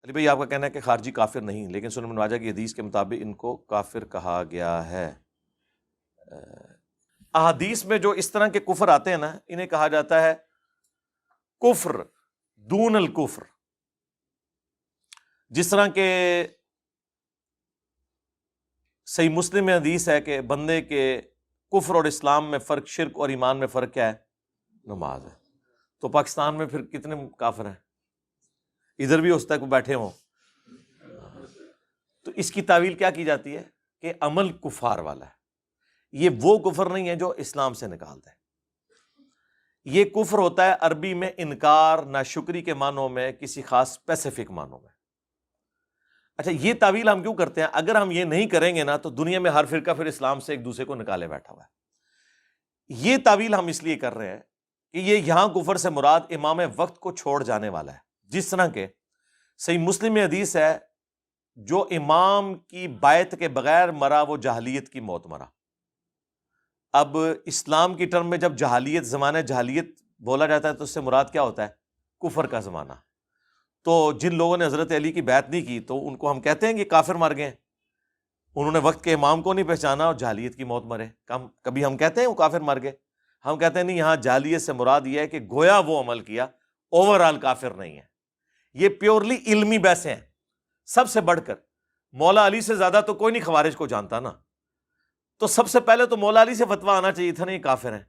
علی بھائی آپ کا کہنا ہے کہ خارجی کافر نہیں، لیکن سنن ابن ماجہ کی حدیث کے مطابق ان کو کافر کہا گیا ہے۔ احادیث میں جو اس طرح کے کفر آتے ہیں نا، انہیں کہا جاتا ہے کفر دون الکفر۔ جس طرح کہ صحیح مسلم میں حدیث ہے کہ بندے کے کفر اور اسلام میں فرق، شرک اور ایمان میں فرق کیا ہے؟ نماز ہے۔ تو پاکستان میں پھر کتنے کافر ہیں؟ ادھر بھی ہوتا ہے کوئی بیٹھے ہوں۔ تو اس کی تعویل کیا کی جاتی ہے کہ عمل کفار والا ہے، یہ وہ کفر نہیں ہے جو اسلام سے نکالتا ہے۔ یہ کفر ہوتا ہے عربی میں انکار، ناشکری کے معنوں میں، کسی خاص اسپیسیفک معنوں میں۔ اچھا، یہ تعویل ہم کیوں کرتے ہیں؟ اگر ہم یہ نہیں کریں گے نا تو دنیا میں ہر فرقہ پھر اسلام سے ایک دوسرے کو نکالے بیٹھا ہوا ہے۔ یہ تعویل ہم اس لیے کر رہے ہیں کہ یہ یہاں کفر سے مراد امام وقت کو چھوڑ جانے والا ہے۔ جس طرح کے صحیح مسلم میں حدیث ہے جو امام کی بیعت کے بغیر مرا وہ جاہلیت کی موت مرا۔ اب اسلام کی ٹرم میں جب جاہلیت، زمانہ جاہلیت بولا جاتا ہے تو اس سے مراد کیا ہوتا ہے؟ کفر کا زمانہ۔ تو جن لوگوں نے حضرت علی کی بیعت نہیں کی تو ان کو ہم کہتے ہیں کہ کافر مر گئے، انہوں نے وقت کے امام کو نہیں پہچانا اور جاہلیت کی موت مرے۔ کبھی ہم کہتے ہیں وہ کافر مر گئے؟ ہم کہتے ہیں نہیں، یہاں جاہلیت سے مراد یہ ہے کہ گویا وہ عمل کیا، اوور آل کافر نہیں ہے۔ یہ پیورلی علمی بحثیں ہیں۔ سب سے بڑھ کر مولا علی سے زیادہ تو کوئی نہیں خوارج کو جانتا نا، تو سب سے پہلے تو مولا علی سے فتویٰ آنا چاہیے تھا نا یہ کافر ہیں۔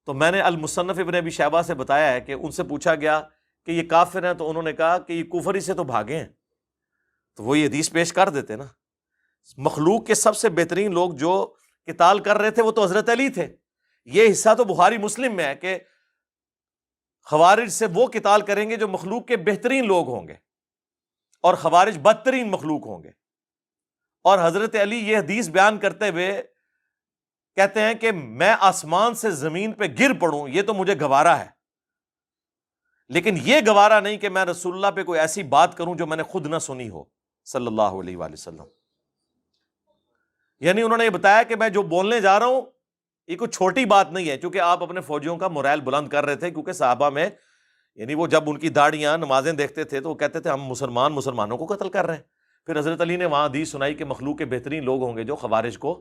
تو میں نے المصنف ابن ابی شیبہ سے بتایا ہے کہ ان سے پوچھا گیا کہ یہ کافر ہیں تو انہوں نے کہا کہ یہ کفر ہی سے تو بھاگے ہیں، تو وہ یہ حدیث پیش کر دیتے نا۔ مخلوق کے سب سے بہترین لوگ جو قتال کر رہے تھے وہ تو حضرت علی تھے۔ یہ حصہ تو بخاری مسلم میں ہے کہ خوارج سے وہ قتال کریں گے جو مخلوق کے بہترین لوگ ہوں گے، اور خوارج بدترین مخلوق ہوں گے۔ اور حضرت علی یہ حدیث بیان کرتے ہوئے کہتے ہیں کہ میں آسمان سے زمین پہ گر پڑوں یہ تو مجھے گوارا ہے، لیکن یہ گوارا نہیں کہ میں رسول اللہ پہ کوئی ایسی بات کروں جو میں نے خود نہ سنی ہو صلی اللہ علیہ وآلہ وسلم۔ یعنی انہوں نے یہ بتایا کہ میں جو بولنے جا رہا ہوں یہ کوئی چھوٹی بات نہیں ہے، چونکہ آپ اپنے فوجیوں کا مورائل بلند کر رہے تھے، کیونکہ صحابہ میں یعنی وہ جب ان کی داڑیاں نمازیں دیکھتے تھے تو وہ کہتے تھے ہم مسلمانوں کو قتل کر رہے ہیں۔ پھر حضرت علی نے وہاں حدیث سنائی کہ مخلوق کے بہترین لوگ ہوں گے جو خوارج کو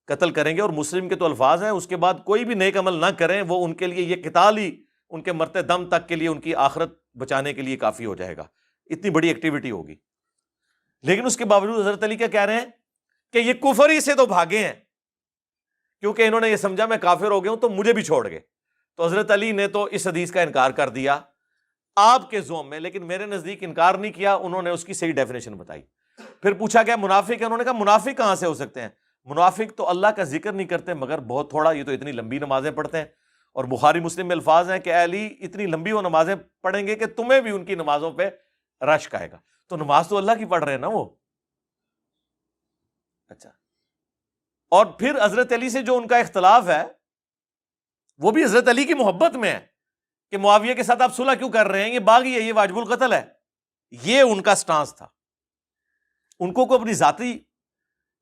قتل کریں گے، اور مسلم کے تو الفاظ ہیں اس کے بعد کوئی بھی نیک عمل نہ کریں وہ ان کے لیے یہ قتال ہی ان کے مرتے دم تک کے لیے ان کی آخرت بچانے کے لیے کافی ہو جائے گا، اتنی بڑی ایکٹیویٹی ہوگی۔ لیکن اس کے باوجود حضرت علی کیا کہہ رہے ہیں کہ یہ کفر ہی سے تو بھاگے ہیں، کیونکہ انہوں نے یہ سمجھا میں کافر ہو گیا ہوں تو مجھے بھی چھوڑ گئے۔ تو حضرت علی نے تو اس حدیث کا انکار کر دیا آپ کے ذوم میں، لیکن میرے نزدیک انکار نہیں کیا، انہوں نے اس کی صحیح ڈیفینیشن بتائی۔ پھر پوچھا گیا منافق ہے، انہوں نے کہا منافق کہاں سے ہو سکتے ہیں؟ منافق تو اللہ کا ذکر نہیں کرتے مگر بہت تھوڑا، یہ تو اتنی لمبی نمازیں پڑھتے ہیں۔ اور بخاری مسلم میں الفاظ ہیں کہ اے علی اتنی لمبی وہ نمازیں پڑھیں گے کہ تمہیں بھی ان کی نمازوں پہ رشک آئے گا۔ تو نماز تو اللہ کی پڑھ رہے ہیں نا وہ۔ اچھا، اور پھر حضرت علی سے جو ان کا اختلاف ہے وہ بھی حضرت علی کی محبت میں ہے کہ معاویہ کے ساتھ آپ صلح کیوں کر رہے ہیں، یہ باغی ہے، یہ واجب القتل ہے۔ یہ ان کا سٹانس تھا، ان کو کوئی اپنی ذاتی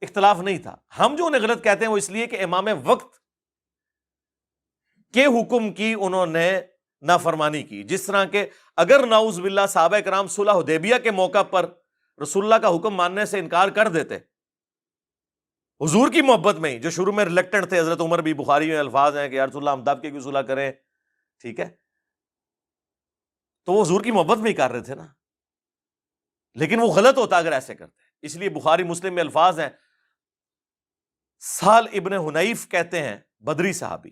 اختلاف نہیں تھا۔ ہم جو انہیں غلط کہتے ہیں وہ اس لیے کہ امام وقت کے حکم کی انہوں نے نافرمانی کی۔ جس طرح کہ اگر نعوذ باللہ صحابہ کرام صلح حدیبیہ کے موقع پر رسول اللہ کا حکم ماننے سے انکار کر دیتے حضور کی محبت میں ہی، جو شروع میں ریلیکٹنٹ تھے، حضرت عمر بھی، بخاری میں الفاظ ہیں کہ یا رسول اللہ ہم دب کے کیوں صلح کریں، ٹھیک ہے، تو وہ حضور کی محبت میں ہی کر رہے تھے نا، لیکن وہ غلط ہوتا اگر ایسے کرتے۔ اس لیے بخاری مسلم میں الفاظ ہیں، سہل ابن حنیف کہتے ہیں بدری صحابی،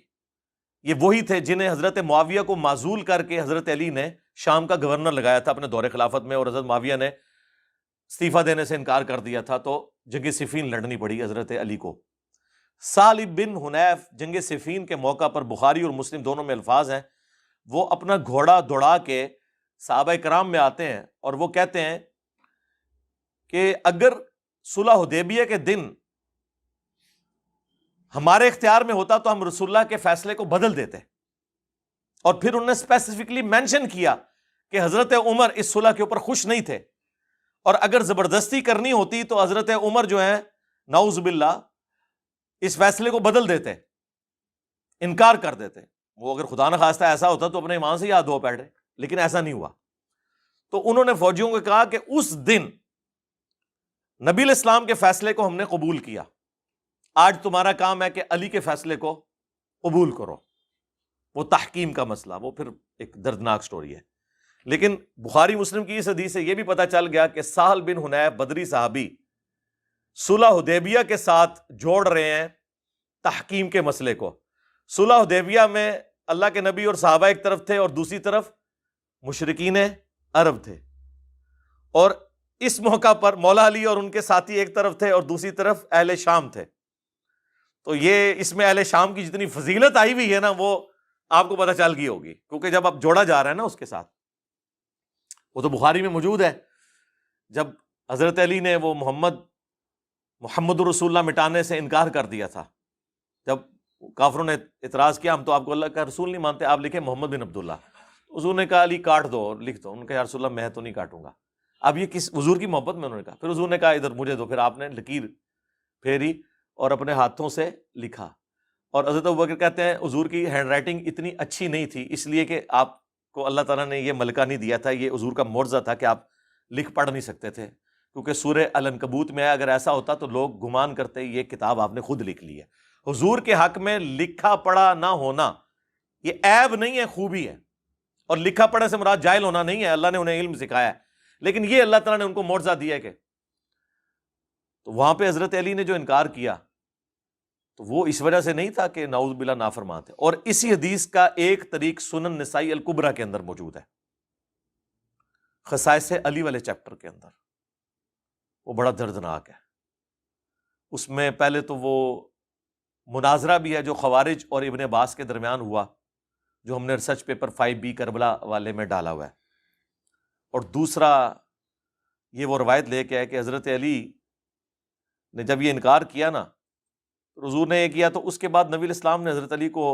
یہ وہی تھے جنہیں حضرت معاویہ کو معزول کر کے حضرت علی نے شام کا گورنر لگایا تھا اپنے دور خلافت میں، اور حضرت معاویہ نے استعفیٰ دینے سے انکار کر دیا تھا تو جنگ صفین لڑنی پڑی حضرت علی کو۔ سہل بن حنیف جنگ صفین کے موقع پر بخاری اور مسلم دونوں میں الفاظ ہیں، وہ اپنا گھوڑا دوڑا کے صحابہ کرام میں آتے ہیں اور وہ کہتے ہیں کہ اگر صلح حدیبیہ کے دن ہمارے اختیار میں ہوتا تو ہم رسول اللہ کے فیصلے کو بدل دیتے، اور پھر انہوں نے اسپیسیفکلی مینشن کیا کہ حضرت عمر اس صلح کے اوپر خوش نہیں تھے، اور اگر زبردستی کرنی ہوتی تو حضرت عمر جو ہیں نعوذ باللہ اس فیصلے کو بدل دیتے، انکار کر دیتے۔ وہ اگر خدا نخواستہ ایسا ہوتا تو اپنے ایمان سے یاد ہو بیٹھے، لیکن ایسا نہیں ہوا۔ تو انہوں نے فوجیوں کو کہا کہ اس دن نبی علیہ السلام کے فیصلے کو ہم نے قبول کیا، آج تمہارا کام ہے کہ علی کے فیصلے کو قبول کرو۔ وہ تحکیم کا مسئلہ، وہ پھر ایک دردناک سٹوری ہے۔ لیکن بخاری مسلم کی اس حدیث سے یہ بھی پتہ چل گیا کہ سہل بن حنیف بدری صحابی صلح حدیبیہ کے ساتھ جوڑ رہے ہیں تحکیم کے مسئلے کو۔ صلح حدیبیہ میں اللہ کے نبی اور صحابہ ایک طرف تھے اور دوسری طرف مشرکین عرب تھے، اور اس موقع پر مولا علی اور ان کے ساتھی ایک طرف تھے اور دوسری طرف اہل شام تھے۔ تو یہ اس میں اہل شام کی جتنی فضیلت آئی ہوئی ہے نا وہ آپ کو پتہ چل گئی ہوگی، کیونکہ جب اب جوڑا جا رہا ہے نا اس کے ساتھ، وہ تو بخاری میں موجود ہے، جب حضرت علی نے وہ محمد رسول اللہ مٹانے سے انکار کر دیا تھا، جب کافروں نے اعتراض کیا ہم تو آپ کو اللہ کا رسول نہیں مانتے، آپ لکھیں محمد بن عبداللہ، حضور نے کہا علی کاٹ دو اور لکھ دو، انہوں نے کہا یا رسول اللہ میں تو نہیں کاٹوں گا۔ اب یہ کس حضور کی محبت میں انہوں نے کہا، پھر حضور نے کہا ادھر مجھے دو، پھر آپ نے لکیر پھیری اور اپنے ہاتھوں سے لکھا۔ اور حضرت ابوبکر کہتے ہیں حضور کی ہینڈ رائٹنگ اتنی اچھی نہیں تھی، اس لیے کہ آپ کو اللہ تعالیٰ نے یہ ملکہ نہیں دیا تھا، یہ حضور کا معجزہ تھا کہ آپ لکھ پڑھ نہیں سکتے تھے، کیونکہ سورہ العنکبوت میں اگر ایسا ہوتا تو لوگ گمان کرتے یہ کتاب آپ نے خود لکھ لی ہے۔ حضور کے حق میں لکھا پڑھا نہ ہونا یہ عیب نہیں ہے، خوبی ہے، اور لکھا پڑھنے سے مراد جاہل ہونا نہیں ہے، اللہ نے انہیں علم سکھایا ہے، لیکن یہ اللہ تعالیٰ نے ان کو معجزہ دیا ہے کہ تو وہاں پہ حضرت علی نے جو انکار کیا تو وہ اس وجہ سے نہیں تھا کہ نعوذ باللہ نافرمان تھے۔ اور اسی حدیث کا ایک طریق سنن نسائی الکبریٰ کے اندر موجود ہے، خصائص علی والے چیپٹر کے اندر، وہ بڑا دردناک ہے۔ اس میں پہلے تو وہ مناظرہ بھی ہے جو خوارج اور ابن عباس کے درمیان ہوا، جو ہم نے ریسرچ پیپر 5B کربلا والے میں ڈالا ہوا ہے، اور دوسرا یہ وہ روایت لے کے ہے کہ حضرت علی نے جب یہ انکار کیا نا، حضور نے یہ کیا تو اس کے بعد نبی علیہ السلام نے حضرت علی کو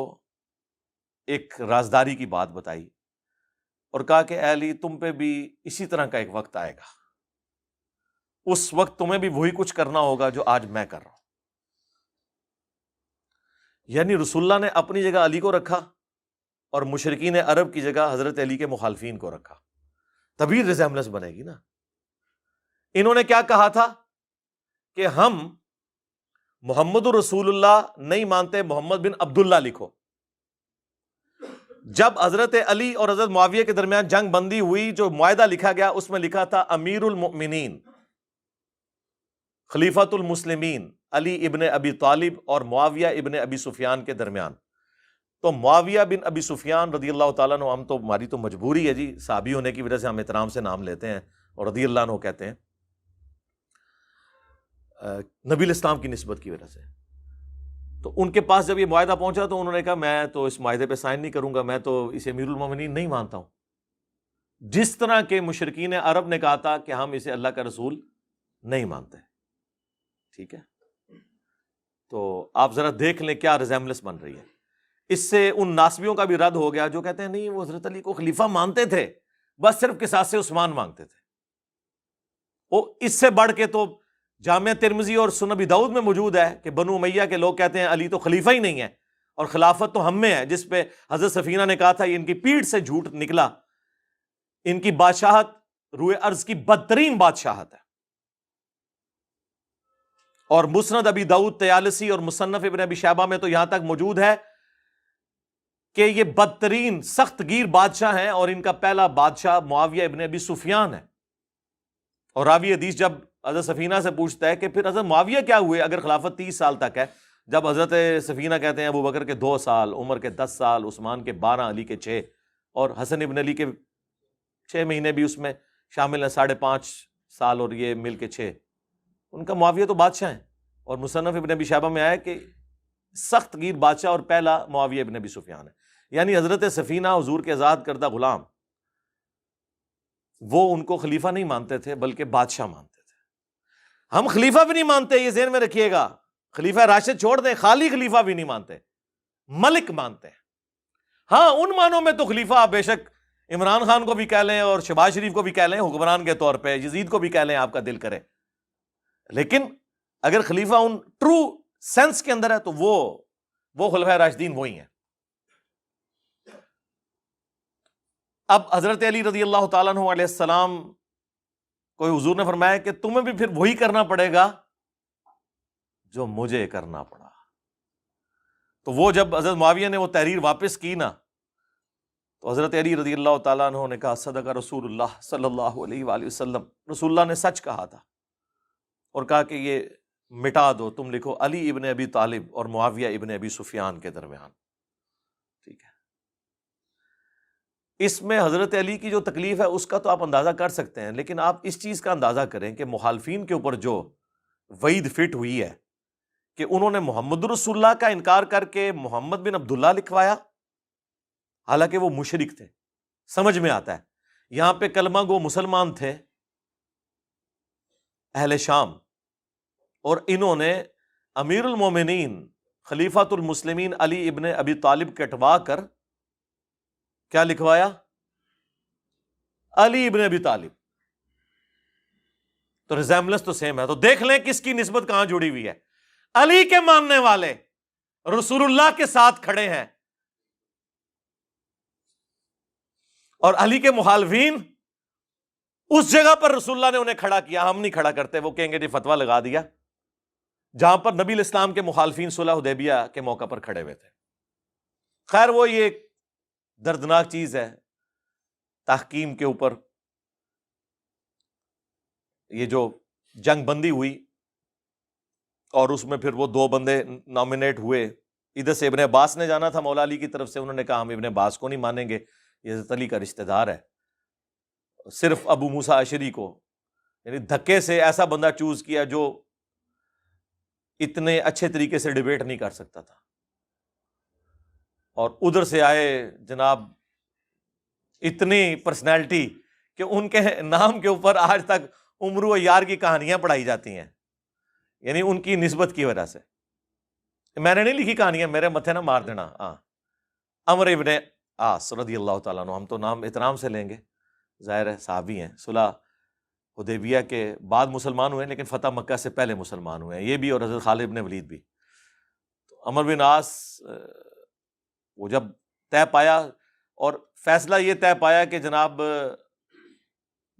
ایک رازداری کی بات بتائی اور کہا کہ اے علی تم پہ بھی اسی طرح کا ایک وقت آئے گا، اس وقت تمہیں بھی وہی کچھ کرنا ہوگا جو آج میں کر رہا ہوں۔ یعنی رسول اللہ نے اپنی جگہ علی کو رکھا اور مشرکین عرب کی جگہ حضرت علی کے مخالفین کو رکھا، تبھی ریزیمبلنس بنے گی نا۔ انہوں نے کیا کہا تھا کہ ہم محمد رسول اللہ نہیں مانتے، محمد بن عبداللہ لکھو۔ جب حضرت علی اور حضرت معاویہ کے درمیان جنگ بندی ہوئی، جو معاہدہ لکھا گیا اس میں لکھا تھا امیر المؤمنین خلیفۃ المسلمین علی ابن ابی طالب اور معاویہ ابن ابی سفیان کے درمیان۔ تو معاویہ بن ابی سفیان رضی اللہ تعالیٰ عنہ، ہم تو ہماری تو مجبوری ہے جی، صحابی ہونے کی وجہ سے ہم احترام سے نام لیتے ہیں اور رضی اللہ عنہ کہتے ہیں، نبی الاسلام کی نسبت کی وجہ سے۔ تو ان کے پاس جب یہ معاہدہ پہنچا تو انہوں نے کہا میں تو اس معاہدے پہ سائن نہیں کروں گا، میں تو اسے امیر المومنین نہیں مانتا ہوں، جس طرح کے مشرکین عرب نے کہا تھا کہ ہم اسے اللہ کا رسول نہیں مانتے۔ ٹھیک ہے، تو آپ ذرا دیکھ لیں کیا ریزیمبلنس بن رہی ہے۔ اس سے ان ناسبیوں کا بھی رد ہو گیا جو کہتے ہیں نہیں وہ حضرت علی کو خلیفہ مانتے تھے، بس صرف قصاص عثمان مانگتے تھے۔ وہ اس سے بڑھ کے تو جامعہ ترمذی اور سنن ابی داؤد میں موجود ہے کہ بنو امیہ کے لوگ کہتے ہیں علی تو خلیفہ ہی نہیں ہے اور خلافت تو ہم میں ہے، جس پہ حضرت سفینہ نے کہا تھا یہ ان کی پیٹھ سے جھوٹ نکلا، ان کی بادشاہت روئے ارض کی بدترین بادشاہت ہے۔ اور مسند ابی داؤد طیالسی اور مصنف ابن ابی شیبہ میں تو یہاں تک موجود ہے کہ یہ بدترین سخت گیر بادشاہ ہیں، اور ان کا پہلا بادشاہ معاویہ ابن ابی سفیان ہے۔ اور راوی حدیث جب حضرت سفینہ سے پوچھتا ہے کہ پھر حضرت معاویہ کیا ہوئے اگر خلافت 30 سال تک ہے، جب حضرت سفینہ کہتے ہیں ابو بکر کے 2 سال، عمر کے 10 سال، عثمان کے 12، علی کے 6، اور حسن ابن علی کے 6 مہینے بھی اس میں شامل ہیں، 5.5 سال، اور یہ مل کے 6۔ ان کا معاویہ تو بادشاہ ہیں، اور مصنف ابن ابی شیبہ میں آیا کہ سخت گیر بادشاہ اور پہلا معاویہ ابن ابی سفیان ہے۔ یعنی حضرت سفینہ حضور کے آزاد کردہ غلام، وہ ان کو خلیفہ نہیں مانتے تھے بلکہ بادشاہ مانتے تھے۔ ہم خلیفہ بھی نہیں مانتے، یہ ذہن میں رکھیے گا، خلیفہ راشد چھوڑ دیں، خالی خلیفہ بھی نہیں مانتے، ملک مانتے ہیں۔ ہاں ان معنوں میں تو خلیفہ آپ بے شک عمران خان کو بھی کہہ لیں اور شہباز شریف کو بھی کہہ لیں حکمران کے طور پہ، یزید کو بھی کہہ لیں آپ کا دل کرے، لیکن اگر خلیفہ ان ٹرو سینس کے اندر ہے تو وہ خلفائے راشدین وہی ہیں۔ اب حضرت علی رضی اللہ تعالیٰ عنہ علیہ السلام کو حضور نے فرمایا کہ تمہیں بھی پھر وہی کرنا پڑے گا جو مجھے کرنا پڑا. تو وہ جب حضرت معاویہ نے وہ تحریر واپس کی نا تو حضرت علی رضی اللہ تعالیٰ عنہ نے کہا صدق رسول اللہ صلی اللہ علیہ وآلہ وسلم، رسول اللہ نے سچ کہا تھا، اور کہا کہ یہ مٹا دو، تم لکھو علی ابن ابی طالب اور معاویہ ابن ابی سفیان کے درمیان. ٹھیک ہے، اس میں حضرت علی کی جو تکلیف ہے اس کا تو آپ اندازہ کر سکتے ہیں، لیکن آپ اس چیز کا اندازہ کریں کہ مخالفین کے اوپر جو وعید فٹ ہوئی ہے کہ انہوں نے محمد رسول اللہ کا انکار کر کے محمد بن عبداللہ لکھوایا، حالانکہ وہ مشرک تھے. سمجھ میں آتا ہے، یہاں پہ کلمہ گو مسلمان تھے اہل شام، اور انہوں نے امیر المومنین خلیفۃ المسلمین علی ابن ابی طالب کٹوا کر کیا لکھوایا؟ علی ابن ابی طالب. تو ریزیمبلنس تو سیم ہے. تو دیکھ لیں کس کی نسبت کہاں جڑی ہوئی ہے. علی کے ماننے والے رسول اللہ کے ساتھ کھڑے ہیں، اور علی کے مخالفین اس جگہ پر رسول اللہ نے انہیں کھڑا کیا. ہم نہیں کھڑا کرتے، وہ کہیں گے جی فتویٰ لگا دیا، جہاں پر نبی الاسلام کے مخالفین صلح حدیبیہ کے موقع پر کھڑے ہوئے تھے. خیر وہ یہ ایک دردناک چیز ہے تحکیم کے اوپر. یہ جو جنگ بندی ہوئی اور اس میں پھر وہ 2 بندے نامینیٹ ہوئے، ادھر سے ابن عباس نے جانا تھا مولا علی کی طرف سے، انہوں نے کہا ہم ابن عباس کو نہیں مانیں گے، یہ حضرت علی کا رشتہ دار ہے. صرف ابو موسیٰ اشعری کو یعنی دھکے سے ایسا بندہ چوز کیا جو اتنے اچھے طریقے سے ڈیبیٹ نہیں کر سکتا تھا. اور ادھر سے آئے جناب اتنی پرسنالٹی کہ ان کے نام کے اوپر آج تک عمرو و یار کی کہانیاں پڑھائی جاتی ہیں، یعنی ان کی نسبت کی وجہ سے. میں نے نہیں لکھی کہانیاں، میرے متھے نہ مار دینا. عمر ابن عاص رضی اللہ تعالیٰ عنہ، ہم تو نام احترام سے لیں گے، ظاہر ہے صحابی ہیں، صلح حدیبیہ کے بعد مسلمان ہوئے لیکن فتح مکہ سے پہلے مسلمان ہوئے ہیں، یہ بھی اور حضرت خالد بن ولید بھی. تو عمر بن عاص وہ جب طے پایا اور فیصلہ یہ طے پایا کہ جناب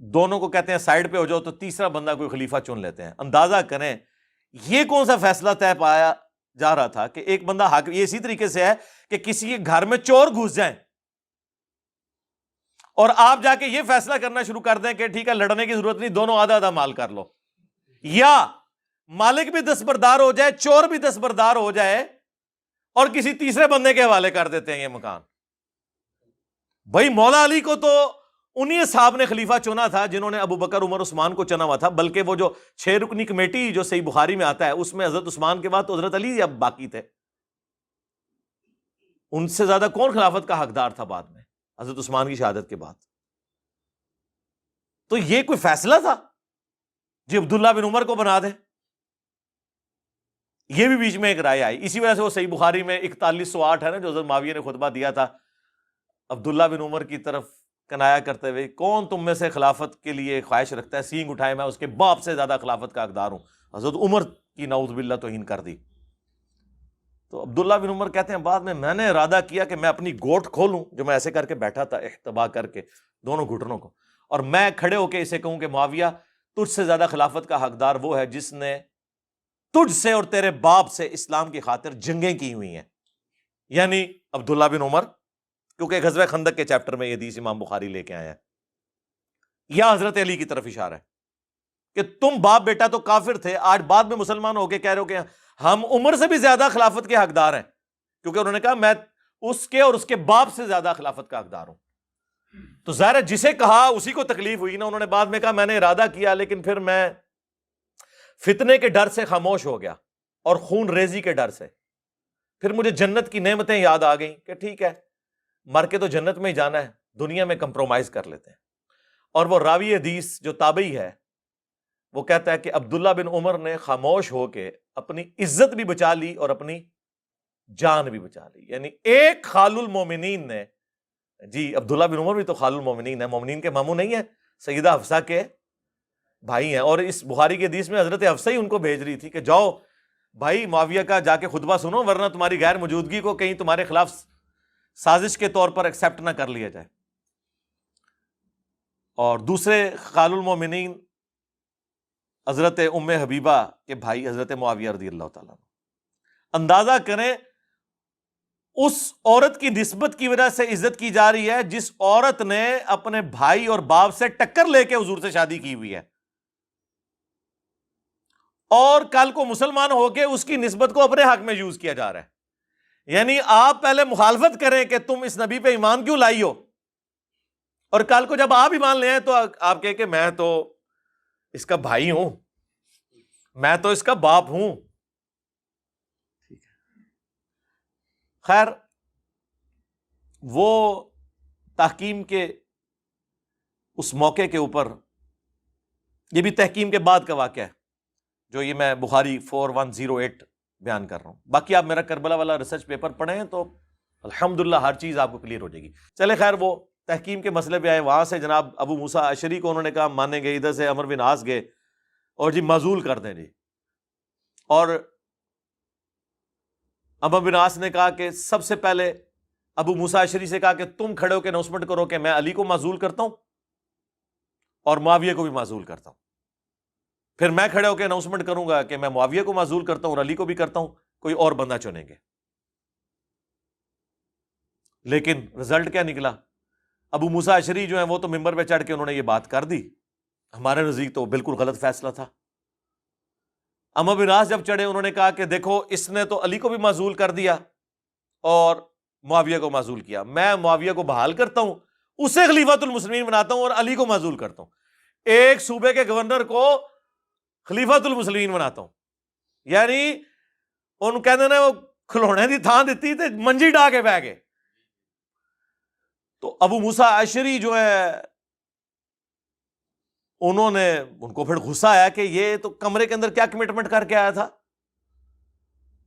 دونوں کو کہتے ہیں سائڈ پہ ہو جاؤ، تو تیسرا بندہ کوئی خلیفہ چن لیتے ہیں. اندازہ کریں یہ کون سا فیصلہ طے پایا جا رہا تھا کہ ایک بندہ حاکم. یہ اسی طریقے سے ہے کہ کسی کے گھر میں چور گھس جائیں اور آپ جا کے یہ فیصلہ کرنا شروع کر دیں کہ ٹھیک ہے لڑنے کی ضرورت نہیں، دونوں آدھا آدھا مال کر لو، یا مالک بھی دستبردار ہو جائے، چور بھی دستبردار ہو جائے اور کسی تیسرے بندے کے حوالے کر دیتے ہیں یہ مکان. بھائی مولا علی کو تو انہی صاحب نے خلیفہ چنا تھا جنہوں نے ابو بکر عمر عثمان کو چنا ہوا تھا، بلکہ وہ جو 6 رکنی کمیٹی جو صحیح بخاری میں آتا ہے اس میں حضرت عثمان کے بعد تو حضرت علی اب باقی تھے. ان سے زیادہ کون خلافت کا حقدار تھا بعد میں حضرت عثمان کی شہادت کے بعد؟ تو یہ کوئی فیصلہ تھا جی عبداللہ بن عمر کو بنا دے؟ یہ بھی بیچ میں ایک رائے آئی. اسی وجہ سے وہ صحیح بخاری میں 4108 ہے نا جو حضرت معاویہ نے خطبہ دیا تھا عبداللہ بن عمر کی طرف کنایا کرتے ہوئے، کون تم میں سے خلافت کے لیے خواہش رکھتا ہے، سینگ اٹھائے، میں اس کے باپ سے زیادہ خلافت کا حقدار ہوں. حضرت عمر کی نعوذ باللہ توہین کر دی. تو عبداللہ بن عمر کہتے ہیں بعد میں نے ارادہ کیا کہ میں اپنی گوٹ کھولوں، جو میں ایسے کر کے بیٹھا تھا احتبا کر کے دونوں گھٹنوں کو، اور میں کھڑے ہو کے اسے کہوں کہ معاویہ تجھ سے زیادہ خلافت کا حقدار وہ ہے جس نے تجھ سے اور تیرے باپ سے اسلام کی خاطر جنگیں کی ہوئی ہیں، یعنی عبداللہ بن عمر، کیونکہ غزوہ خندق کے چیپٹر میں یہ حدیث امام بخاری لے کے آیا ہے. یا حضرت علی کی طرف اشارہ ہے کہ تم باپ بیٹا تو کافر تھے، آج بعد میں مسلمان ہو کے کہہ رہے ہو کہ ہم عمر سے بھی زیادہ خلافت کے حقدار ہیں، کیونکہ انہوں نے کہا میں اس کے اور اس کے باپ سے زیادہ خلافت کا حقدار ہوں. تو ظاہر ہے جسے کہا اسی کو تکلیف ہوئی نا. انہوں نے بعد میں کہا میں نے ارادہ کیا لیکن پھر میں فتنے کے ڈر سے خاموش ہو گیا اور خون ریزی کے ڈر سے. پھر مجھے جنت کی نعمتیں یاد آ گئیں کہ ٹھیک ہے مر کے تو جنت میں ہی جانا ہے، دنیا میں کمپرومائز کر لیتے ہیں. اور وہ راوی حدیث جو تابعی ہے وہ کہتا ہے کہ عبداللہ بن عمر نے خاموش ہو کے اپنی عزت بھی بچا لی اور اپنی جان بھی بچا لی. یعنی ایک خال المومنین نے، جی عبداللہ بن عمر بھی تو خال المومنین ہے، مومنین کے ماموں نہیں ہیں، سیدہ حفصہ کے بھائی ہیں. اور اس بخاری کی حدیث میں حضرت حفصہ ہی ان کو بھیج رہی تھی کہ جاؤ بھائی معاویہ کا جا کے خطبہ سنو، ورنہ تمہاری غیر موجودگی کو کہیں تمہارے خلاف سازش کے طور پر ایکسیپٹ نہ کر لیا جائے. اور دوسرے خال المومنین حضرت ام حبیبہ کے بھائی حضرت معاویہ رضی اللہ تعالیٰ عنہ. اندازہ کریں اس عورت کی نسبت کی وجہ سے عزت کی جا رہی ہے جس عورت نے اپنے بھائی اور باپ سے ٹکر لے کے حضور سے شادی کی ہوئی ہے، اور کل کو مسلمان ہو کے اس کی نسبت کو اپنے حق میں یوز کیا جا رہا ہے. یعنی آپ پہلے مخالفت کریں کہ تم اس نبی پہ ایمان کیوں لائی ہو، اور کل کو جب آپ ایمان لے آئیں تو آپ کہیں کہ میں تو اس کا بھائی ہوں، میں تو اس کا باپ ہوں. خیر، وہ تحکیم کے اس موقع کے اوپر، یہ بھی تحکیم کے بعد کا واقعہ ہے جو یہ میں بخاری 4108 بیان کر رہا ہوں. باقی آپ میرا کربلا والا ریسرچ پیپر پڑھیں تو الحمدللہ ہر چیز آپ کو کلیئر ہو جائے گی. چلے خیر، وہ تحکیم کے مسئلے پہ آئے. وہاں سے جناب ابو موسیٰ اشعری کو انہوں نے کہا مانیں گے، ادھر سے عمرو بن عاص گئے اور جی معزول کر دیں جی. اور عمرو بن عاص نے کہا کہ سب سے پہلے ابو موسیٰ اشعری سے کہا کہ تم کھڑے ہو کے اناؤنسمنٹ کرو کہ میں علی کو معزول کرتا ہوں اور معاویہ کو بھی معزول کرتا ہوں. پھر میں کھڑے ہو کے اناؤنسمنٹ کروں گا کہ میں معاویہ کو معزول کرتا ہوں اور علی کو بھی کرتا ہوں، کوئی اور بندہ چنیں گے. لیکن رزلٹ کیا نکلا؟ ابو موسیٰ اشعری جو ہیں وہ تو ممبر پہ چڑھ کے انہوں نے یہ بات کر دی. ہمارے نزدیک تو بالکل غلط فیصلہ تھا. عمرو بن عاص جب چڑھے انہوں نے کہا کہ دیکھو اس نے تو علی کو بھی معزول کر دیا اور معاویہ کو معزول کیا، میں معاویہ کو بحال کرتا ہوں، اسے خلیفۃ المسلمین بناتا ہوں اور علی کو معزول کرتا ہوں. ایک صوبے کے گورنر کو خلیفۃ المسلمین بناتا ہوں. یعنی ان کہتے ہیں وہ کھلونے دی تھان دیتی تے منجی ڈا کے بہ گئے. تو ابو موسیٰ اشعری جو ہے انہوں نے، ان کو پھر غصہ آیا کہ یہ تو کمرے کے اندر کیا کمٹمنٹ کر کے آیا تھا.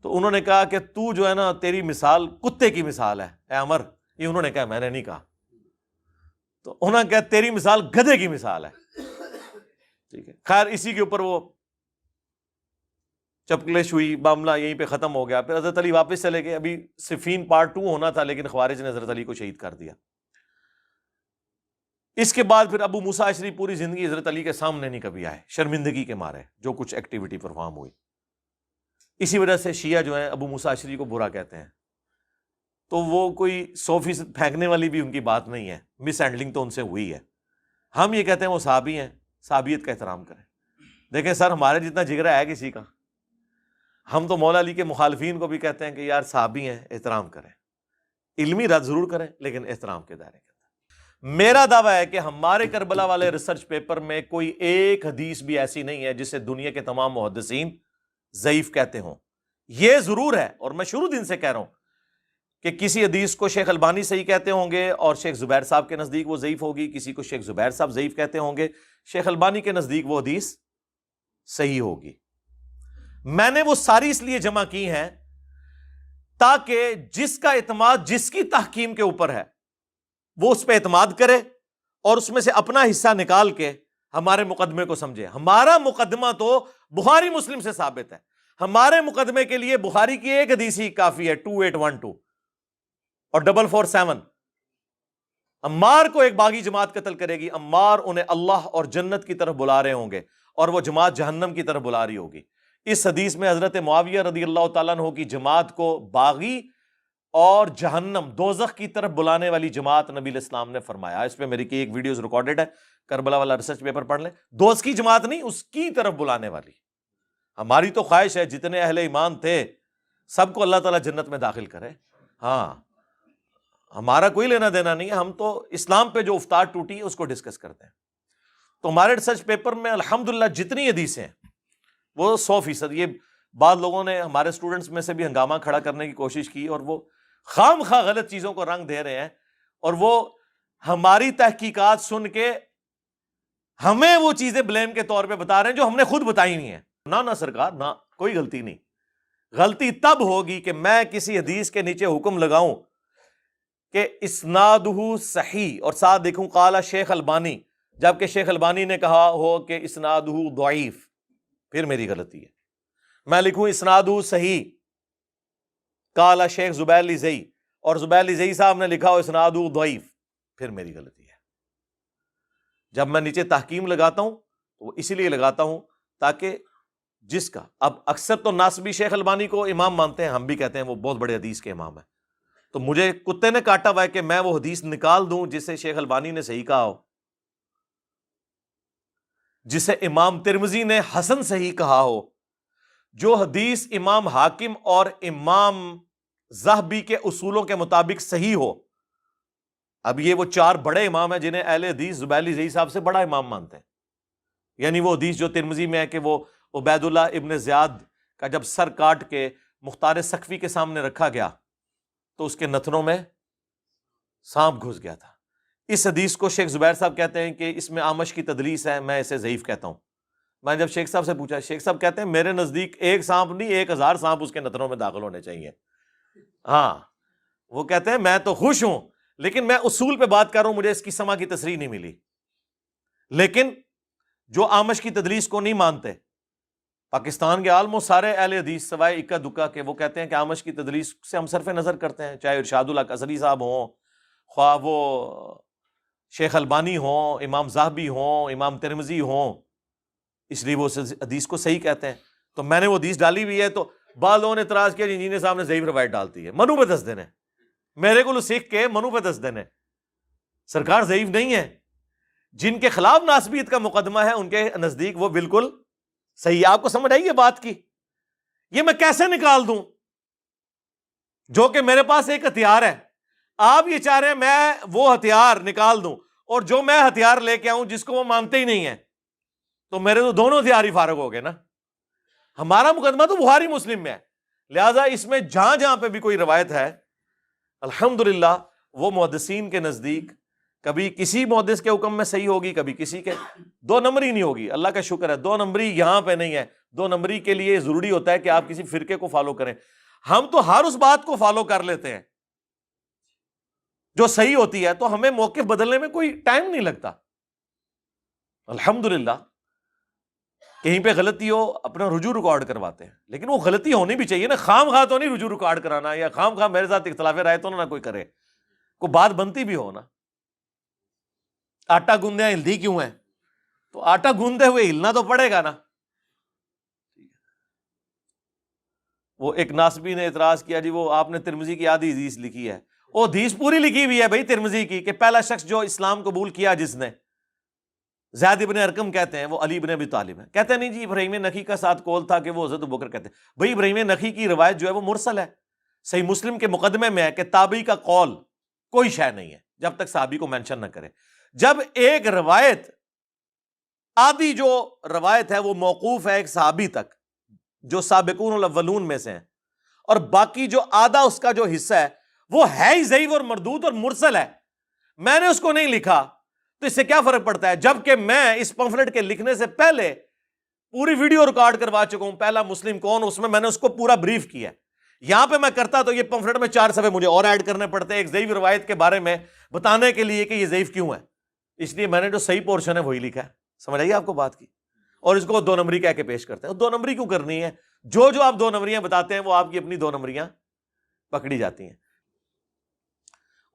تو انہوں نے کہا کہ تو جو ہے نا تیری مثال کتے کی مثال ہے اے عمر. یہ انہوں نے کہا، میں نے نہیں کہا. تو انہوں نے کہا تیری مثال گدھے کی مثال ہے. ٹھیک ہے، خیر اسی کے اوپر وہ چپکلش ہوئی، معاملہ یہیں پہ ختم ہو گیا. پھر حضرت علی واپس چلے گئے. ابھی صفین پارٹ 2 ہونا تھا لیکن خوارج نے حضرت علی کو شہید کر دیا. اس کے بعد پھر ابو موسیٰ اشعری پوری زندگی حضرت علی کے سامنے نہیں کبھی آئے، شرمندگی کے مارے جو کچھ ایکٹیویٹی پرفارم ہوئی. اسی وجہ سے شیعہ جو ہیں ابو موسیٰ اشعری کو برا کہتے ہیں. تو وہ کوئی 100% پھینکنے والی بھی ان کی بات نہیں ہے، مس ہینڈلنگ تو ان سے ہوئی ہے. ہم یہ کہتے ہیں وہ صحابی ہیں، صحابیت کا احترام کریں. دیکھیں سر، ہمارے جتنا جگرا ہے کسی کا؟ ہم تو مولا علی کے مخالفین کو بھی کہتے ہیں کہ یار صحابی ہیں، احترام کریں. علمی رد ضرور کریں لیکن احترام کے دائرے کے اندر. میرا دعویٰ ہے کہ ہمارے کربلا والے ریسرچ پیپر میں کوئی ایک حدیث بھی ایسی نہیں ہے جسے دنیا کے تمام محدثین ضعیف کہتے ہوں. یہ ضرور ہے، اور میں شروع دن سے کہہ رہا ہوں کہ کسی حدیث کو شیخ البانی صحیح کہتے ہوں گے اور شیخ زبیر صاحب کے نزدیک وہ ضعیف ہوگی، کسی کو شیخ زبیر صاحب ضعیف کہتے ہوں گے، شیخ البانی کے نزدیک وہ حدیث صحیح ہوگی. میں نے وہ ساری اس لیے جمع کی ہیں تاکہ جس کا اعتماد جس کی تحکیم کے اوپر ہے وہ اس پہ اعتماد کرے اور اس میں سے اپنا حصہ نکال کے ہمارے مقدمے کو سمجھے. ہمارا مقدمہ تو بخاری مسلم سے ثابت ہے. ہمارے مقدمے کے لیے بخاری کی ایک حدیث ہی کافی ہے، 2812 اور 447. عمار کو ایک باغی جماعت قتل کرے گی، عمار انہیں اللہ اور جنت کی طرف بلا رہے ہوں گے اور وہ جماعت جہنم کی طرف بلا رہی ہوگی. اس حدیث میں حضرت معاویہ رضی اللہ تعالیٰ عنہ کی جماعت کو باغی اور جہنم دوزخ کی طرف بلانے والی جماعت نبی الاسلام نے فرمایا. اس پہ میری کی ایک ویڈیوز ریکارڈڈ ہے، کربلا والا ریسرچ پیپر پڑھ لیں. دوست کی جماعت نہیں، اس کی طرف بلانے والی. ہماری تو خواہش ہے جتنے اہل ایمان تھے سب کو اللہ تعالیٰ جنت میں داخل کرے. ہاں، ہمارا کوئی لینا دینا نہیں ہے، ہم تو اسلام پہ جو افطار ٹوٹی ہے اس کو ڈسکس کرتے ہیں. تو ہمارے ریسرچ پیپر میں الحمدللہ جتنی حدیثیں ہیں وہ 100%. یہ بعض لوگوں نے ہمارے اسٹوڈنٹس میں سے بھی ہنگامہ کھڑا کرنے کی کوشش کی اور وہ خام خواہ غلط چیزوں کو رنگ دے رہے ہیں اور وہ ہماری تحقیقات سن کے ہمیں وہ چیزیں بلیم کے طور پہ بتا رہے ہیں جو ہم نے خود بتائی نہیں ہیں. نہ سرکار، نہ، کوئی غلطی نہیں. غلطی تب ہوگی کہ میں کسی حدیث کے نیچے حکم لگاؤں کہ اسنادہ صحیح اور ساتھ دیکھوں قال شیخ البانی، جبکہ شیخ البانی نے کہا ہو کہ اسنادہ ضعیف، پھر میری غلطی ہے. میں لکھوں اسنادہ صحیح قال شیخ زبیر الزئی اور زبیر الزئی صاحب نے لکھا ہو اسنادہ ضعیف، پھر میری غلطی ہے. جب میں نیچے تحکیم لگاتا ہوں تو وہ اسی لیے لگاتا ہوں تاکہ جس کا اب اکثر تو ناصبی شیخ البانی کو امام مانتے ہیں، ہم بھی کہتے ہیں وہ بہت بڑے حدیث کے امام ہیں، تو مجھے کتے نے کاٹا ہوا ہے کہ میں وہ حدیث نکال دوں جسے شیخ البانی نے صحیح کہا ہو، جسے امام ترمذی نے حسن صحیح کہا ہو، جو حدیث امام حاکم اور امام ذہبی کے اصولوں کے مطابق صحیح ہو۔ اب یہ وہ چار بڑے امام ہیں جنہیں اہل حدیث زبیلی زئی صاحب سے بڑا امام مانتے ہیں، یعنی وہ حدیث جو ترمذی میں ہے کہ وہ عبید اللہ ابن زیاد کا جب سر کاٹ کے مختار سقفی کے سامنے رکھا گیا تو اس کے نتنوں میں سانپ گھس گیا تھا۔ اس حدیث کو شیخ زبیر صاحب کہتے ہیں کہ اس میں آمش کی تدلیس ہے، میں اسے ضعیف کہتا ہوں۔ میں نے جب شیخ صاحب سے پوچھا، شیخ صاحب کہتے ہیں میرے نزدیک ایک سانپ نہیں 1000 سانپ اس کے نتنوں میں داخل ہونے چاہیے۔ ہاں وہ کہتے ہیں میں تو خوش ہوں، لیکن میں اصول پہ بات کر رہا ہوں، مجھے اس کی سما کی تصریح نہیں ملی۔ لیکن جو آمش کی تدلیس کو نہیں مانتے، پاکستان کے آلموسٹ سارے اہل حدیث سوائے اکا دکا کے، وہ کہتے ہیں کہ آمش کی تدلیس سے ہم صرف نظر کرتے ہیں، چاہے ارشاد اللہ قصری صاحب ہوں، خواہ وہ شیخ البانی ہوں، امام ذہبی ہوں، امام ترمذی ہوں، اس لیے وہ حدیث کو صحیح کہتے ہیں۔ تو میں نے وہ حدیث ڈالی ہوئی ہے، تو بعض لوگوں نے اعتراض کیا انجینئر صاحب نے ضعیف روایت ڈالتی ہے، منو پہ دس دینے، میرے کو سیکھ کے منو پہ دس دینے، سرکار ضعیف نہیں ہے، جن کے خلاف ناسبیت کا مقدمہ ہے ان کے نزدیک وہ بالکل صحیح۔ آپ کو سمجھ آئی یہ بات کی؟ یہ میں کیسے نکال دوں جو کہ میرے پاس ایک ہتھیار ہے؟ آپ یہ چاہ رہے ہیں میں وہ ہتھیار نکال دوں، اور جو میں ہتھیار لے کے آؤں جس کو وہ مانتے ہی نہیں ہیں، تو میرے تو دونوں ہتھیار ہی فارغ ہو گئے نا۔ ہمارا مقدمہ تو بخاری مسلم میں ہے، لہذا اس میں جہاں جہاں پہ بھی کوئی روایت ہے الحمدللہ وہ محدثین کے نزدیک کبھی کسی محدث کے حکم میں صحیح ہوگی، کبھی کسی کے، دو نمبری نہیں ہوگی۔ اللہ کا شکر ہے دو نمبری یہاں پہ نہیں ہے۔ دو نمبری کے لیے ضروری ہوتا ہے کہ آپ کسی فرقے کو فالو کریں۔ ہم تو ہر اس بات کو فالو کر لیتے ہیں جو صحیح ہوتی ہے، تو ہمیں موقف بدلنے میں کوئی ٹائم نہیں لگتا الحمدللہ۔ کہیں پہ غلطی ہو اپنا رجوع ریکارڈ کرواتے ہیں، لیکن وہ غلطی ہونی بھی چاہیے نا، خام خواہ تو نہیں رجوع ریکارڈ کرانا، یا خام خواہ میرے ساتھ اختلاف رائے تو نہ کوئی کرے، کوئی بات بنتی بھی ہو نا۔ آٹا گوندے ہلدی کیوں ہے؟ تو آٹا گوندے ہوئے ہلنا تو پڑے گا نا۔ وہ ایک ناسبی نے اعتراض کیا، جی وہ آپ نے ترمذی کی آدھی حدیث لکھی ہے، وہ حدیث پوری لکھی ہوئی ہے بھائی ترمذی کی، کہ پہلا شخص جو اسلام قبول کیا جس نے، زید ابن ارقم کہتے ہیں وہ علی ابن ابی طالب ہے۔ کہتے ہیں نہیں جی ابراہیم نخعی کا ساتھ قول تھا کہ وہ حضرت ابوبکر کہتے ہیں۔ بھائی ابراہیم نخعی کی روایت جو ہے وہ مرسل ہے، صحیح مسلم کے مقدمے میں ہے کہ تابعی کا قول کوئی شے نہیں ہے جب تک صحابی کو مینشن نہ کرے۔ جب ایک روایت آدھی جو روایت ہے وہ موقوف ہے ایک صحابی تک جو سابقون الاولون میں سے ہیں، اور باقی جو آدھا اس کا جو حصہ ہے وہ ہے ہی ضعیف اور مردود اور مرسل ہے، میں نے اس کو نہیں لکھا، تو اس سے کیا فرق پڑتا ہے؟ جبکہ میں اس پمفلٹ کے لکھنے سے پہلے پوری ویڈیو ریکارڈ کروا چکا ہوں، پہلا مسلم کون، اس میں نے اس کو پورا بریف کیا ہے۔ یہاں پہ میں کرتا تو یہ پمفلٹ میں 4 صفحے مجھے اور ایڈ کرنے پڑتے ایک ضعیف روایت کے بارے میں بتانے کے لیے کہ یہ ضعیف کیوں ہے۔ اس لیے میں نے جو صحیح پورشن ہے وہی لکھا ہے۔ سمجھ آئیے آپ کو بات کی؟ اور اس کو 2 نمبری کہہ کے پیش کرتے ہیں۔ 2 نمبری کیوں کرنی ہے؟ جو آپ 2 نمبریاں بتاتے ہیں وہ آپ کی اپنی 2 نمبریاں پکڑی جاتی ہیں۔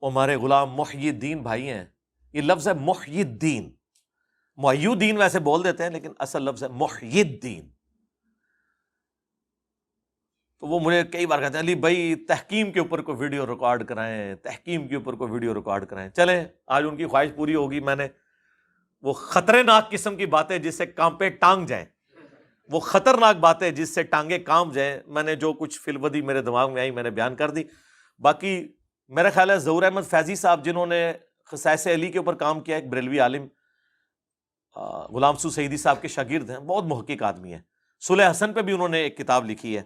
وہ ہمارے غلام محی الدین بھائی ہیں، یہ لفظ ہے محی الدین، محی الدین ویسے بول دیتے ہیں لیکن اصل لفظ ہے محی الدین۔ تو وہ مجھے کئی بار کہتے ہیں علی بھائی تحکیم کے اوپر کوئی ویڈیو ریکارڈ کرائیں، تحکیم کے اوپر کوئی ویڈیو ریکارڈ کرائیں۔ چلیں آج ان کی خواہش پوری ہوگی۔ میں نے وہ خطرناک قسم کی باتیں جس سے کانپے ٹانگ جائیں، وہ خطرناک باتیں جس سے ٹانگیں کانپ جائیں، میں نے جو کچھ فی الودی میرے دماغ میں آئی میں نے بیان کر دی۔ باقی میرا خیال ہے ظہور احمد فیضی صاحب جنہوں نے خصائص علی کے اوپر کام کیا، ایک بریلوی عالم، غلام سو سعیدی صاحب کے شاگرد ہیں، بہت محقق آدمی ہیں۔ صلح حسن پہ بھی انہوں نے ایک کتاب لکھی ہے،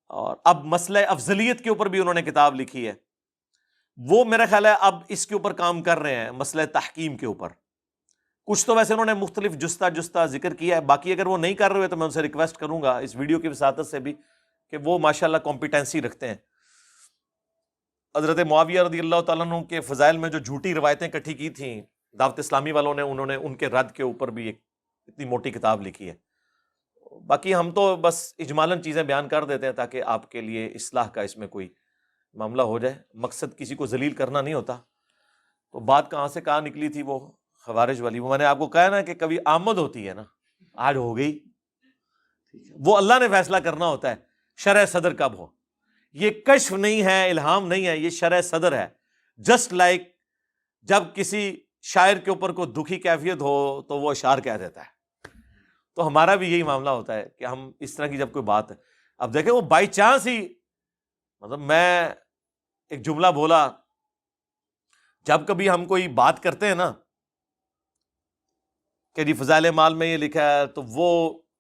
اور اب مسئلہ افضلیت کے اوپر بھی انہوں نے کتاب لکھی ہے۔ وہ میرا خیال ہے اب اس کے اوپر کام کر رہے ہیں، مسئلہ تحکیم کے اوپر۔ کچھ تو ویسے انہوں نے مختلف جستہ ذکر کیا ہے، باقی اگر وہ نہیں کر رہے تو میں ان سے ریکویسٹ کروں گا اس ویڈیو کی وساطت سے بھی کہ وہ ماشاءاللہ کمپیٹنسی رکھتے ہیں۔ حضرت معاویہ رضی اللہ تعالیٰ عنہ کے فضائل میں جو جھوٹی روایتیں اکٹھی کی تھیں دعوت اسلامی والوں نے، انہوں نے ان کے رد کے اوپر بھی ایک اتنی موٹی کتاب لکھی ہے۔ باقی ہم تو بس اجمالاً چیزیں بیان کر دیتے ہیں تاکہ آپ کے لیے اصلاح کا اس میں کوئی معاملہ ہو جائے، مقصد کسی کو ذلیل کرنا نہیں ہوتا۔ تو بات کہاں سے کہاں نکلی تھی وہ خوارج والی، وہ میں نے آپ کو کہا نا کہ کبھی آمد ہوتی ہے نا، آج ہو گئی، وہ اللہ نے فیصلہ کرنا ہوتا ہے شرح صدر کب ہو. یہ کشف نہیں ہے، الہام نہیں ہے، یہ شرح صدر ہے. جسٹ لائک جب کسی شاعر کے اوپر کوئی دکھی کیفیت ہو تو وہ اشعار کہہ دیتا ہے، تو ہمارا بھی یہی معاملہ ہوتا ہے کہ ہم اس طرح کی جب کوئی بات ہے، اب دیکھیں وہ بائی چانس ہی، مطلب میں ایک جملہ بولا، جب کبھی ہم کوئی بات کرتے ہیں نا کہ جی فضائل مال میں یہ لکھا ہے، تو وہ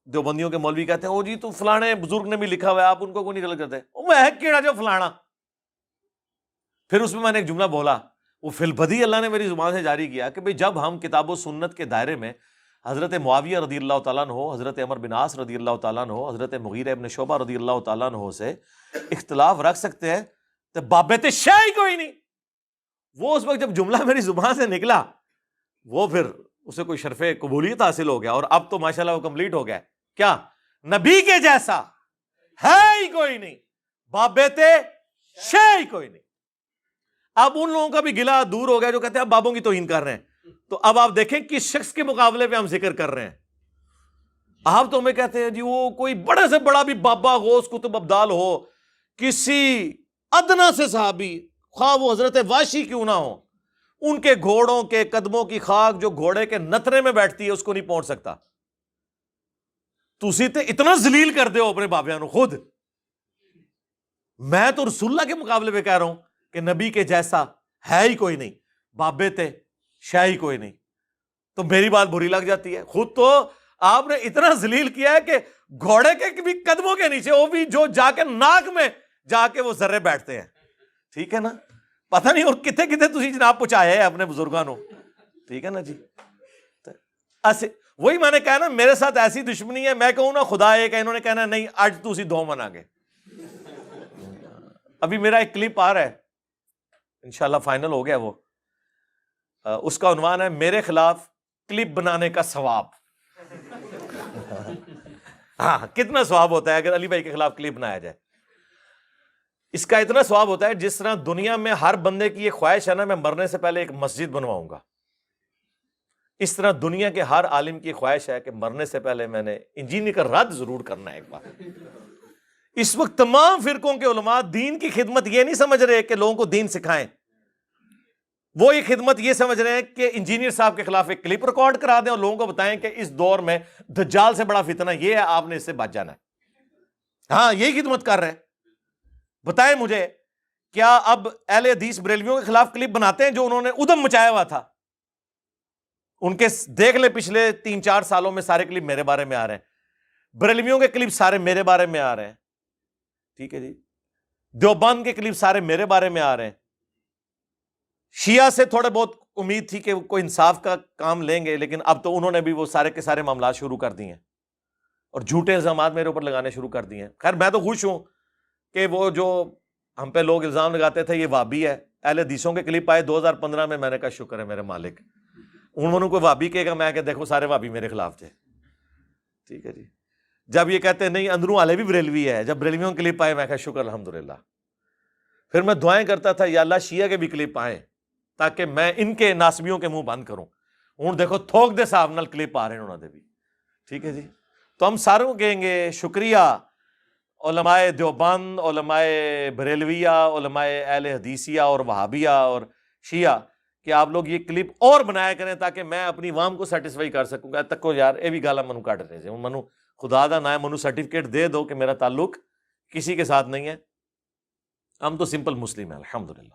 دیوبندیوں کے مولوی کہتے ہیں او جی تو فلانے بزرگ نے بھی لکھا ہوا ہے، آپ ان کو کوئی نہیں غلط کرتے. او میں کیڑا جو فلانا. پھر اس میں نے ایک جملہ بولا، وہ فی البدی اللہ نے میری زبان سے جاری کیا کہ بھئی جب ہم کتاب و سنت کے دائرے میں حضرت معاویہ رضی اللہ تعالیٰ عنہ، حضرت عمر بن عاص رضی اللہ تعالیٰ عنہ، حضرت مغیرہ ابن شعبہ رضی اللہ تعالیٰ عنہ سے اختلاف رکھ سکتے ہیں تو بابت شے ہی کوئی نہیں. وہ اس وقت جب جملہ میری زبان سے نکلا، وہ پھر اسے کوئی شرف قبولیت حاصل ہو گیا، اور اب تو ماشاءاللہ وہ کمپلیٹ ہو گیا. کیا؟ نبی کے جیسا ہے ہی کوئی نہیں، بابت شے ہی کوئی نہیں. اب ان لوگوں کا بھی گلا دور ہو گیا جو کہتے ہیں اب بابوں کی توہین کر رہے ہیں. تو اب آپ دیکھیں کس شخص کے مقابلے پہ ہم ذکر کر رہے ہیں. آپ تو ہمیں کہتے ہیں جی وہ کوئی بڑے سے بڑا بھی بابا غوث قطب ابدال ہو، کسی ادنا سے صحابی، خواہ وہ حضرت واشی کیوں نہ ہو، ان کے گھوڑوں کے قدموں کی خاک جو گھوڑے کے نترے میں بیٹھتی ہے اس کو نہیں پہنچ سکتا. تسی تے اتنا ذلیل کر دے ہو اپنے بابیاں نو خود. میں تو رسول اللہ کے مقابلے پہ کہہ رہا ہوں کہ نبی کے جیسا ہے ہی کوئی نہیں، بابے تے شے ہی کوئی نہیں. تو میری بات بری لگ جاتی ہے. خود تو آپ نے اتنا ذلیل کیا ہے کہ گھوڑے کے بھی قدموں کے نیچے، وہ بھی جو جا کے ناک میں جا کے وہ ذرے بیٹھتے ہیں. ٹھیک ہے نا؟ پتہ نہیں اور کتنے کتنے تسی جناب پہنچایا ہے اپنے بزرگاں نو. ٹھیک ہے نا جی؟ وہی میں نے کہا نا، میرے ساتھ ایسی دشمنی ہے، میں کہوں نا خدا ایک ہے، انہوں نے کہنا نہیں آج تسی دو منا گے. ابھی میرا ایک کلپ آ رہا ہے، انشاءاللہ فائنل ہو گیا وہ، اس کا عنوان ہے میرے خلاف کلپ بنانے کا ثواب. ہاں کتنا ثواب ہوتا ہے اگر علی بھائی کے خلاف کلپ بنایا جائے. اس کا اتنا ثواب ہوتا ہے جس طرح دنیا میں ہر بندے کی یہ خواہش ہے نا میں مرنے سے پہلے ایک مسجد بنواؤں گا، اس طرح دنیا کے ہر عالم کی خواہش ہے کہ مرنے سے پہلے میں نے انجینئر کا رد ضرور کرنا ہے ایک بار. اس وقت تمام فرقوں کے علماء دین کی خدمت یہ نہیں سمجھ رہے کہ لوگوں کو دین سکھائیں، وہ یہ خدمت یہ سمجھ رہے ہیں کہ انجینئر صاحب کے خلاف ایک کلپ ریکارڈ کرا دیں اور لوگوں کو بتائیں کہ اس دور میں دجال سے بڑا فتنہ یہ ہے، آپ نے اس سے بچ جانا ہے. ہاں یہی خدمت کر رہے ہیں. بتائیں مجھے کیا اب اہل حدیث بریلویوں کے خلاف کلپ بناتے ہیں جو انہوں نے ادھم مچایا ہوا تھا؟ ان کے دیکھ لے پچھلے 3-4 سالوں میں سارے کلپ میرے بارے میں آ رہے ہیں، بریلویوں کے کلپ سارے میرے بارے میں آ رہے ہیں. ٹھیک ہے جی؟ دیوبند کے کلپ سارے میرے بارے میں آ رہے ہیں. شیعہ سے تھوڑے بہت امید تھی کہ وہ کوئی انصاف کا کام لیں گے، لیکن اب تو انہوں نے بھی وہ سارے کے سارے معاملات شروع کر دیے ہیں اور جھوٹے الزامات میرے اوپر لگانے شروع کر دیے ہیں. خیر میں تو خوش ہوں کہ وہ جو ہم پہ لوگ الزام لگاتے تھے یہ وابی ہے، اہل حدیثوں کے کلپ آئے 2015 میں، میں نے کہا شکر ہے میرے مالک، انہوں نے کوئی وابی کہے گا میں کہ دیکھو سارے وابی میرے خلاف تھے. ٹھیک ہے جی؟ جب یہ کہتے ہیں نہیں اندروں والے بھی بریلوی ہے، جب بریلویوں کے کلپ آئے میں کہا شکر الحمدللہ. پھر میں دعائیں کرتا تھا یا اللہ شیعہ کے بھی کلپ آئیں تاکہ میں ان کے ناسبیوں کے منہ بند کروں. ہوں دیکھو تھوک دے صاحب نال کلپ آ رہے ہیں انہوں نے بھی. ٹھیک ہے جی؟ تو ہم ساروں کہیں گے شکریہ علماء دیوبند، علماء بریلویہ، علماء اہل حدیثیہ اور وہابیہ اور شیعہ کہ آپ لوگ یہ کلپ اور بنایا کریں تاکہ میں اپنی عوام کو سیٹسفائی کر سکوں گا. تک کو یار یہ بھی گالا منو کٹ رہے ہیں، منو خدا دا نہ ہے، منو سرٹیفکیٹ دے دو کہ میرا تعلق کسی کے ساتھ نہیں ہے. ہم تو سمپل مسلم ہیں الحمدللہ.